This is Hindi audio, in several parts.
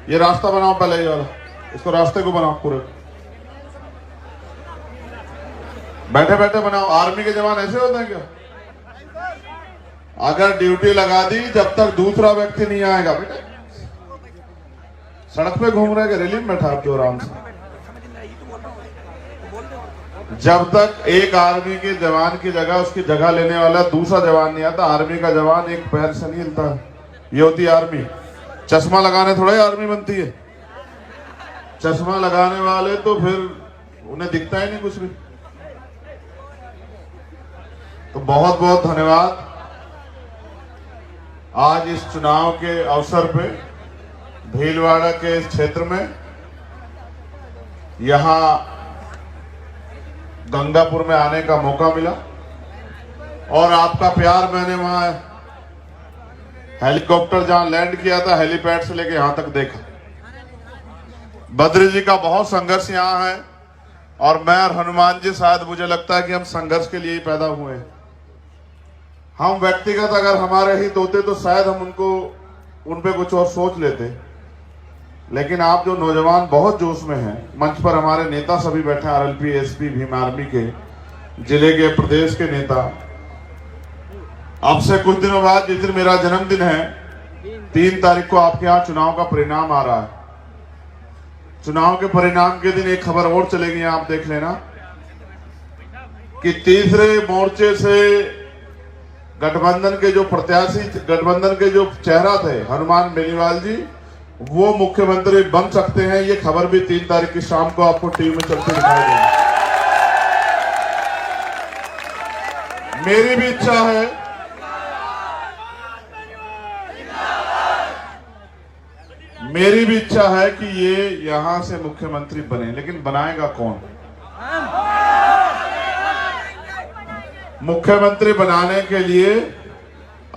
ये रास्ता बनाओ पहले, ये वाला, इसको रास्ते को बनाओ पूरे, बैठे बैठे बनाओ। आर्मी के जवान ऐसे होते हैं क्या? अगर ड्यूटी लगा दी, जब तक दूसरा व्यक्ति नहीं आएगा, बेटे सड़क पे घूम रहे, रैली में बैठा आपके आराम से, जब तक एक आर्मी के जवान की जगह उसकी जगह लेने वाला दूसरा जवान नहीं आता, आर्मी का जवान एक पैर से नहीं हिलता। ये होती है आर्मी। चश्मा लगाने थोड़ा ही आर्मी बनती है। चश्मा लगाने वाले तो फिर उन्हें दिखता ही नहीं कुछ भी। तो बहुत बहुत धन्यवाद। आज इस चुनाव के अवसर पे भीलवाड़ा के इस क्षेत्र में, यहां गंगापुर में आने का मौका मिला और आपका प्यार मैंने वहां हेलीकॉप्टर जहां लैंड किया था, हेलीपैड से लेके यहां तक देखा। बद्री जी का बहुत संघर्ष यहां है और मैं और हनुमान जी शायद मुझे लगता है कि हम संघर्ष के लिए ही पैदा हुए हैं। हम व्यक्तिगत अगर हमारे हित होते तो शायद हम उन पे कुछ और सोच लेते, लेकिन आप जो नौजवान बहुत जोश में हैं, मंच पर हमारे नेता सभी बैठे हैं, आरएलपी, एसपी, भीम आर्मी के, जिले के, प्रदेश के नेता। अब से कुछ दिनों बाद, जिस दिन मेरा जन्मदिन है, 3 तारीख को आपके यहाँ चुनाव का परिणाम आ रहा है। चुनाव के परिणाम के दिन एक खबर और चलेगी, आप देख लेना कि तीसरे मोर्चे से गठबंधन के जो प्रत्याशी, गठबंधन के जो चेहरा थे हनुमान बेनीवाल जी, वो मुख्यमंत्री बन सकते हैं। ये खबर भी 3 तारीख की शाम को आपको टीवी में चलते दिखाई देगी। मेरी भी इच्छा है, मेरी भी इच्छा है कि ये यहां से मुख्यमंत्री बने, लेकिन बनाएगा कौन? मुख्यमंत्री बनाने के लिए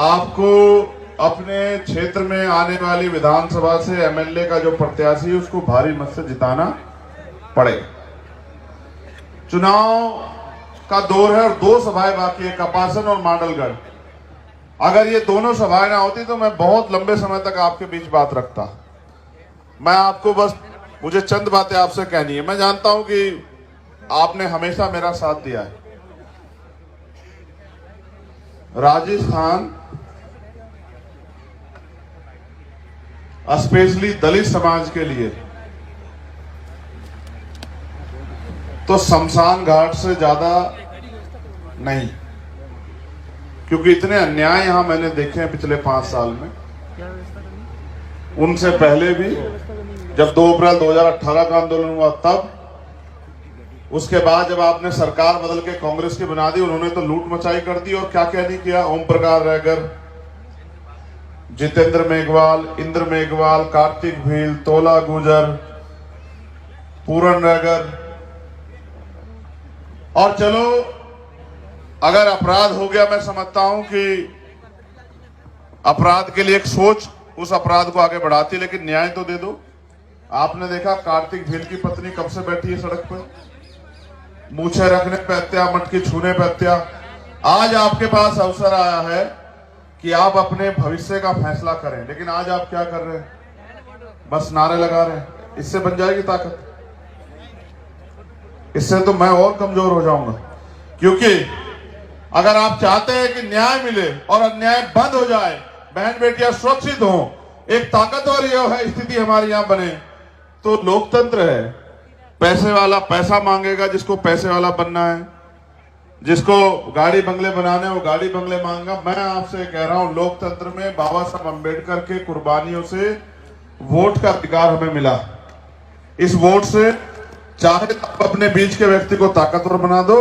आपको अपने क्षेत्र में आने वाली विधानसभा से एमएलए का जो प्रत्याशी है उसको भारी मत से जिताना पड़ेगा। चुनाव का दौर है और 2 सभाएं बाकी है, कपासन और मांडलगढ़। अगर ये दोनों सभाएं ना होती तो मैं बहुत लंबे समय तक आपके बीच बात रखता। मैं आपको बस, मुझे चंद बातें आपसे कहनी है। मैं जानता हूं कि आपने हमेशा मेरा साथ दिया है। राजस्थान स्पेशली दलित समाज के लिए तो शमशान घाट से ज्यादा नहीं, क्योंकि इतने अन्याय यहां मैंने देखे हैं पिछले 5 साल में। उनसे पहले भी, जब 2 अप्रैल 2018 का आंदोलन हुआ तब, उसके बाद जब आपने सरकार बदल के कांग्रेस की बना दी, उन्होंने तो लूट मचाई कर दी और क्या क्या नहीं किया। ओम प्रकाश रैगर, जितेंद्र मेघवाल, इंद्र मेघवाल, कार्तिक भील, तोला गुजर, पूरन रैगर। और चलो, अगर अपराध हो गया, मैं समझता हूं कि अपराध के लिए एक सोच उस अपराध को आगे बढ़ाती, लेकिन न्याय तो दे दो। आपने देखा कार्तिक भील की पत्नी कब से बैठी है सड़क पर, मूछे रखने पे हत्या, मटकी छूने पे हत्या। आज आपके पास अवसर आया है कि आप अपने भविष्य का फैसला करें, लेकिन आज आप क्या कर रहे हैं? बस नारे लगा रहे हैं। इससे बन जाएगी ताकत? इससे तो मैं और कमजोर हो जाऊंगा। क्योंकि अगर आप चाहते हैं कि न्याय मिले और अन्याय बंद हो जाए, बहन बेटियां सुरक्षित हो, एक ताकतवर स्थिति हमारे यहां बने, तो लोकतंत्र है। पैसे वाला पैसा मांगेगा, जिसको पैसे वाला बनना है, जिसको गाड़ी बंगले बनाने वो गाड़ी बंगले मांगा। मैं आपसे कह रहा हूं, लोकतंत्र में बाबा साहब अम्बेडकर के कुर्बानियों से वोट का अधिकार हमें मिला। इस वोट से चाहे आप अपने बीच के व्यक्ति को ताकतवर बना दो,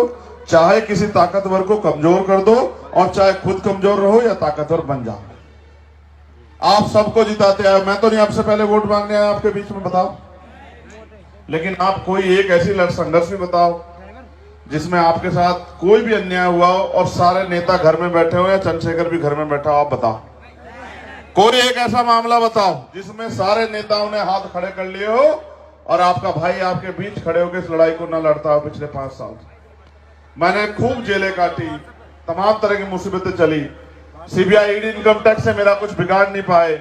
चाहे किसी ताकतवर को कमजोर कर दो, और चाहे खुद कमजोर रहो या ताकतवर बन जाओ। आप सबको जिताते आए। मैं तो नहीं आपसे पहले वोट मांगने आया आपके बीच में, बताओ। लेकिन आप कोई एक ऐसी संघर्ष भी बताओ जिसमें आपके साथ कोई भी अन्याय हुआ हो और सारे नेता घर में बैठे हो या चंद्रशेखर भी घर में बैठा हो। आप बताओ, कोई एक ऐसा मामला बताओ जिसमें सारे नेताओं ने हाथ खड़े कर लिए हो और आपका भाई आपके बीच खड़े होकर इस लड़ाई को न लड़ता हो। पिछले 5 साल मैंने खूब जेलें काटी, तमाम तरह की मुसीबतें चली, सीबीआई ईडी इनकम टैक्स से मेरा कुछ बिगाड़ नहीं पाए,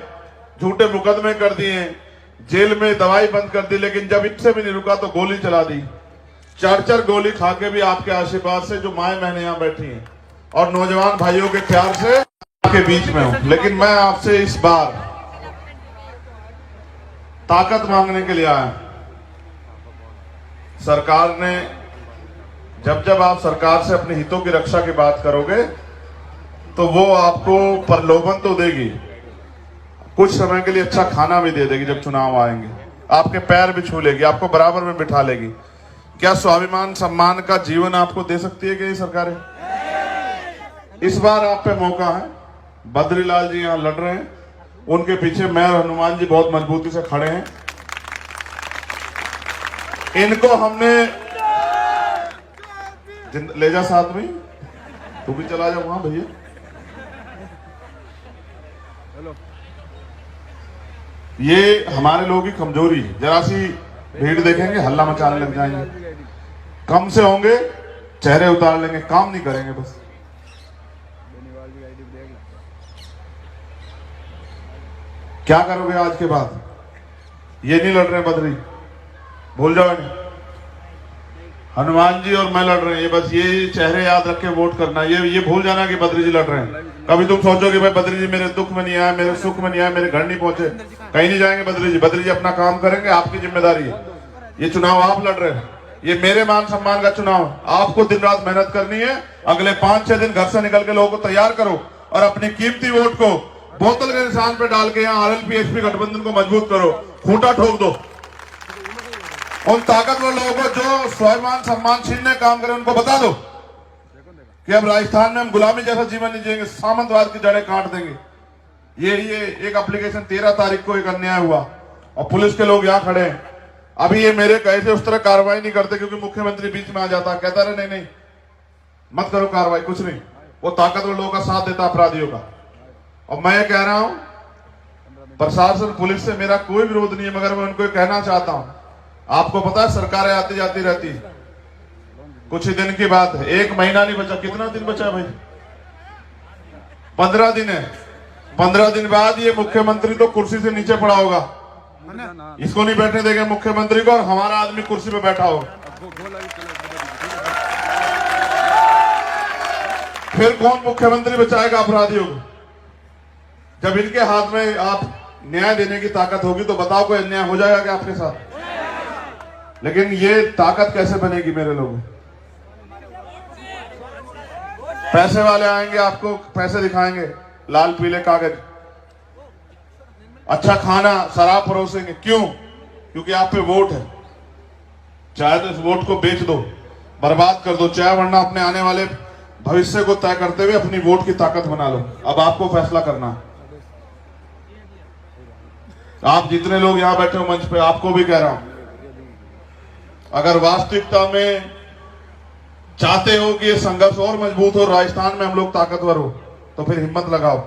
झूठे मुकदमे कर दिए, जेल में दवाई बंद कर दी, लेकिन जब इससे भी नहीं रुका तो गोली चला दी। 4-4 गोली खा के भी आपके आशीर्वाद से जो माए बहनें यहाँ बैठी हैं और नौजवान भाइयों के प्यार से आपके बीच में हूं। लेकिन मैं आपसे इस बार ताकत मांगने के लिए आया। सरकार ने जब आप सरकार से अपने हितों की रक्षा की बात करोगे तो वो आपको प्रलोभन तो देगी, कुछ समय के लिए अच्छा खाना भी दे देगी। जब चुनाव आएंगे आपके पैर भी छू लेगी, आपको बराबर में बिठा लेगी। क्या स्वाभिमान सम्मान का जीवन आपको दे सकती है क्या ये सरकारें? इस बार आप पे मौका है। बद्रीलाल जी यहां लड़ रहे हैं, उनके पीछे मैं और हनुमान जी बहुत मजबूती से खड़े हैं। इनको हमने ले जा साथ में, तू भी चला जा वहां भैया। ये हमारे लोगों की कमजोरी है, जरा सी भीड़ देखेंगे हल्ला मचाने लग जाएंगे, कम से होंगे चेहरे उतार लेंगे, काम नहीं करेंगे बस। क्या करोगे आज के बाद? ये नहीं लड़ रहे बद्री, भूल जाओ नहीं। हनुमान जी और मैं लड़ रहे हैं, ये बस ये चेहरे याद रख के वोट करना। ये भूल जाना कि बद्री जी लड़ रहे हैं। कभी तुम सोचोगे भाई बद्री जी मेरे दुख में नहीं आए, मेरे सुख में नहीं आए, मेरे घर नहीं पहुंचे, कहीं नहीं जाएंगे बद्री जी। बद्री जी अपना काम करेंगे, आपकी जिम्मेदारी है। ये चुनाव आप लड़ रहे हैं, ये मेरे मान सम्मान का चुनाव है। आपको दिन रात मेहनत करनी है। अगले 5-6 दिन घर से निकल के लोगों को तैयार करो और अपनी कीमती वोट को बोतल के निशान पे डाल के यहाँ RLP HP गठबंधन को मजबूत करो, खूंटा ठोक दो। उन ताकतवर लोगों को जो स्वाभिमान सम्मान छीनने काम करें उनको बता दो कि अब राजस्थान में हम गुलामी जैसा जीवन नहीं जिएंगे, सामंतवाद की जड़ें काट देंगे। ये एक एप्लीकेशन 13 तारीख को एक अन्याय हुआ और पुलिस के लोग यहाँ खड़े हैं। अभी ये मेरे कहे से उस तरह कार्रवाई नहीं करते क्योंकि मुख्यमंत्री बीच में आ जाता, कहता रहे नहीं मत करो कार्रवाई, कुछ नहीं। वो ताकतवर लोगों का साथ देता अपराधियों का। और मैं कह रहा हूं प्रशासन पुलिस से मेरा कोई विरोध नहीं है, मगर मैं उनको कहना चाहता हूं, आपको पता है सरकारें आती जाती रहती है, कुछ ही दिन की बात है, 1 महीना नहीं बचा। कितना दिन बचा भाई? 15 दिन है। 15 दिन बाद ये मुख्यमंत्री तो कुर्सी से नीचे पड़ा होगा, इसको नहीं बैठने देंगे मुख्यमंत्री को, और हमारा आदमी कुर्सी पे बैठा होगा। फिर कौन मुख्यमंत्री बचाएगा अपराधियों को? जब इनके हाथ में आप न्याय देने की ताकत होगी तो बताओ कोई अन्याय हो जाएगा क्या आपके साथ? लेकिन ये ताकत कैसे बनेगी मेरे लोगों? पैसे वाले आएंगे, आपको पैसे दिखाएंगे, लाल पीले कागज, अच्छा खाना, शराब परोसेंगे। क्यों? क्योंकि आप पे वोट है। चाहे तो इस वोट को बेच दो, बर्बाद कर दो, चाहे वरना अपने आने वाले भविष्य को तय करते हुए अपनी वोट की ताकत बना लो। अब आपको फैसला करना है। आप जितने लोग यहां बैठे हो मंच पे, आपको भी कह रहा हूं, अगर वास्तविकता में चाहते हो कि ये संघर्ष और मजबूत हो, राजस्थान में हम लोग ताकतवर हो, तो फिर हिम्मत लगाओ।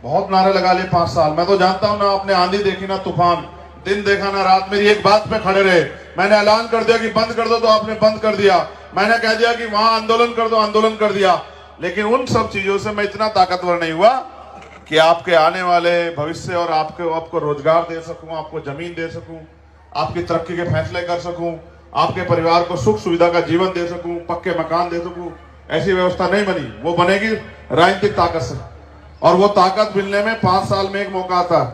बहुत नारे लगा लिए 5 साल, मैं तो जानता हूं ना आपने आंधी देखी ना तूफान, दिन देखा ना रात। मेरी एक बात पे खड़े रहे। मैंने ऐलान कर दिया कि बंद कर दो तो आपने बंद कर दिया, मैंने कह दिया कि वहां आंदोलन कर दो, आंदोलन कर दिया। लेकिन उन सब चीजों से मैं इतना ताकतवर नहीं हुआ कि आपके आने वाले भविष्य और आपको रोजगार दे सकूं, आपको जमीन दे सकूं, आपकी तरक्की के फैसले कर सकूं, आपके परिवार को सुख सुविधा का जीवन दे सकूं, पक्के मकान दे सकूं। ऐसी व्यवस्था नहीं बनी। वो बनेगी राजनीतिक ताकत से, और वो ताकत मिलने में 5 साल में एक मौका आता है।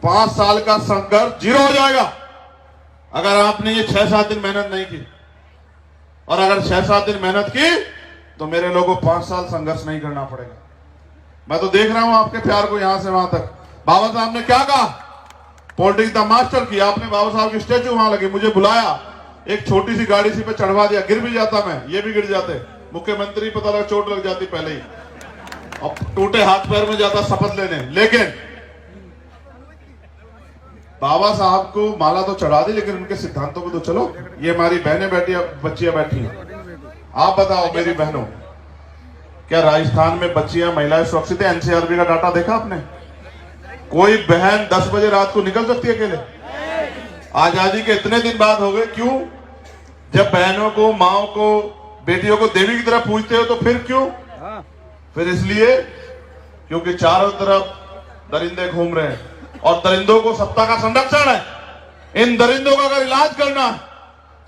5 साल का संघर्ष 0 हो जाएगा अगर आपने ये 6-7 दिन मेहनत नहीं की। और अगर 6-7 दिन मेहनत की तो मेरे लोगों को 5 साल संघर्ष नहीं करना पड़ेगा। मैं तो देख रहा हूं आपके प्यार को यहां से वहां तक। बाबा साहब ने क्या कहा? पॉलिटिक्स द मास्टर किया आपने। बाबा साहब की स्टैचू वहां लगी, मुझे बुलाया, एक छोटी सी गाड़ी सी पे चढ़वा दिया। गिर भी जाता मैं, ये भी गिर जाते, मुख्यमंत्री पता लगा चोट लग जाती पहले ही, और टूटे हाथ पैर में जाता शपथ लेने। लेकिन बाबा साहब को माला तो चढ़ा दी, लेकिन उनके सिद्धांतों पे तो चलो। ये हमारी बहनें बैठी, बच्चियां बैठी हैं। आप बताओ मेरी बहनों, क्या राजस्थान में बच्चियां महिलाएं सुरक्षित है? NCRB का डाटा देखा आपने? कोई बहन 10 बजे रात को निकल सकती है अकेले? आजादी के इतने दिन बाद हो गए, क्यों? जब बहनों को, माओ को, बेटियों को देवी की तरह पूजते हो तो फिर क्यों? फिर इसलिए क्योंकि चारों तरफ दरिंदे घूम रहे हैं, और दरिंदों को सत्ता का संरक्षण है। इन दरिंदों का अगर इलाज करना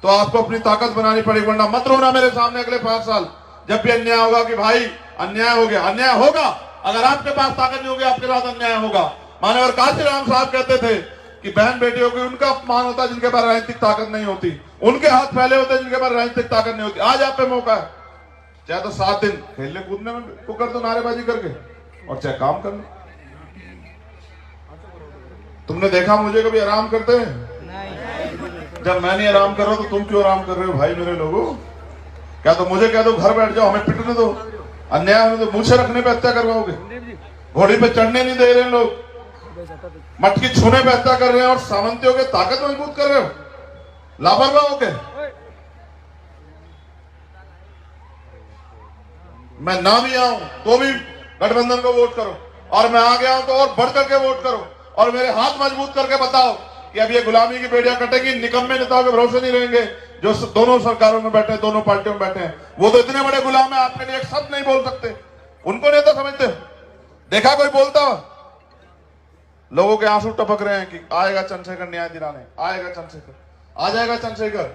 तो आपको अपनी ताकत बनानी पड़ेगी, वरना मत रोना मेरे सामने अगले 5 साल जब भी अन्याय होगा कि भाई अन्याय हो गया। अन्याय होगा, अगर आपके पास ताकत नहीं होगी आपके साथ अन्याय होगा। माननीय काशीराम साहब कहते थे कि बहन बेटियों की उनका अपमान होता है जिनके पास राजनीतिक ताकत नहीं होती, उनके हाथ फैले होते जिनके पास राजनीतिक ताकत नहीं होती। आज आप पे मौका है, चाहे तो 7 दिन खेलने कूदने में को कर दो नारेबाजी करके, और चाहे काम करना। तुमने देखा मुझे कभी आराम करते हैं? जब मैं नहीं आराम कर रहा तो तुम क्यों आराम कर रहे हो भाई मेरे लोगों? क्या तो मुझे कह दो घर बैठ जाओ, हमें पिटने दो, अन्याय होने दो, मुझे रखने पे हत्या करवाओगे, घोड़ी पे चढ़ने नहीं दे रहे लोग, मटकी छूने पे हत्या कर रहे हैं और सामंतियों के ताकत मजबूत कर रहे हो, लापरवाह हो गए। मैं ना भी आऊं तो भी गठबंधन को वोट करो, और मैं आ गया हूं तो और बढ़ करके वोट करो, और मेरे हाथ मजबूत करके बताओ कि अब ये गुलामी की बेड़ियां कटेगी। निकम्मे नेताओं के भरोसे नहीं रहेंगे जो दोनों सरकारों में बैठे, दोनों पार्टियों में बैठे हैं। वो तो इतने बड़े गुलाम है, आपके लिए एक शब्द नहीं बोल सकते, उनको नेता समझते। देखा कोई बोलता हो? लोगों के आंसू टपक रहे हैं कि आएगा चंद्रशेखर न्याय दिलाने, आएगा चंद्रशेखर, आ जाएगा चंद्रशेखर।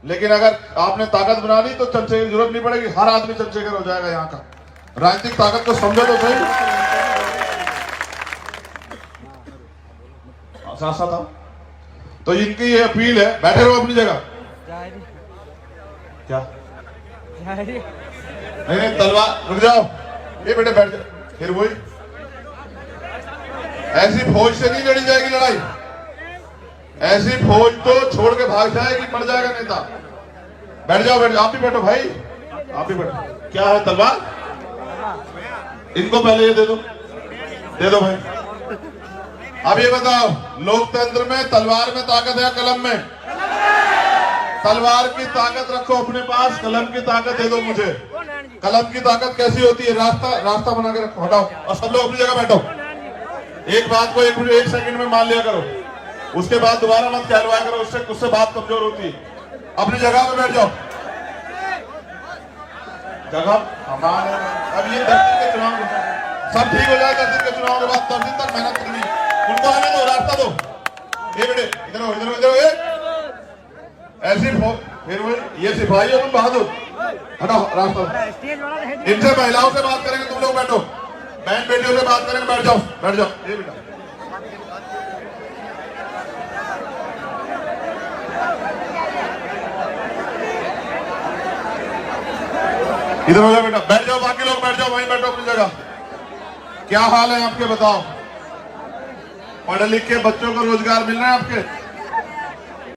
लेकिन अगर आपने ताकत बना ली तो चंद्रशेखर की जरूरत नहीं पड़ेगी, हर आदमी चंद्रशेखर हो जाएगा। यहाँ का राजनीतिक ताकत को समझो तो सही। साथ था तो इनकी ये अपील है, बैठे रहो अपनी जगह। क्या नहीं तलवार, रुक जाओ, ये बेटे बैठ जाओ। फिर वही ऐसी फौज से नहीं लड़ी जाएगी लड़ाई, ऐसी फौज तो छोड़ के भाग जाएगी, मर जाएगा नेता। बैठ जाओ, बैठ जाओ, आप भी बैठो भाई, आप भी बैठो। क्या है तलवार? इनको पहले ये दे दो भाई। अब ये बताओ, लोकतंत्र में तलवार में ताकत है कलम में? तलवार की ताकत रखो अपने पास, कलम की ताकत दे दो मुझे। कलम की ताकत कैसी होती है? रास्ता बना के रखो, हटाओ और सब लोग अपनी जगह बैठो। एक बात को एक सेकंड में मान लिया करो, उसके बाद दोबारा मत कहलवाया करो, उससे बात कमजोर होती है। अपनी जगह पे बैठ जाओ। जगह हमारे अब ये 10 दिन के चुनाव सब ठीक हो जाए, 10 दिन के चुनाव के बाद 10 दिन तक मेहनत करनी, उनको आने दो, रास्ता दो। ये बेटे इधर हो, इधर हो, इधर हो। ऐसी फिर वही ये सिपाही हो तुम बहादुर, हटाओ रास्ता। इनसे महिलाओं से बात करेंगे, तुम लोग बैठो, बहन बेटियों से बात करेंगे, बैठ जाओ, बैठ जाओ। ये बेटा इधर हो जाओ बेटा, बैठ जाओ, बाकी लोग बैठ जाओ, वहीं बैठो अपनी जगह। क्या हाल है आपके बताओ? पढ़े लिखे बच्चों को रोजगार मिल रहा है आपके?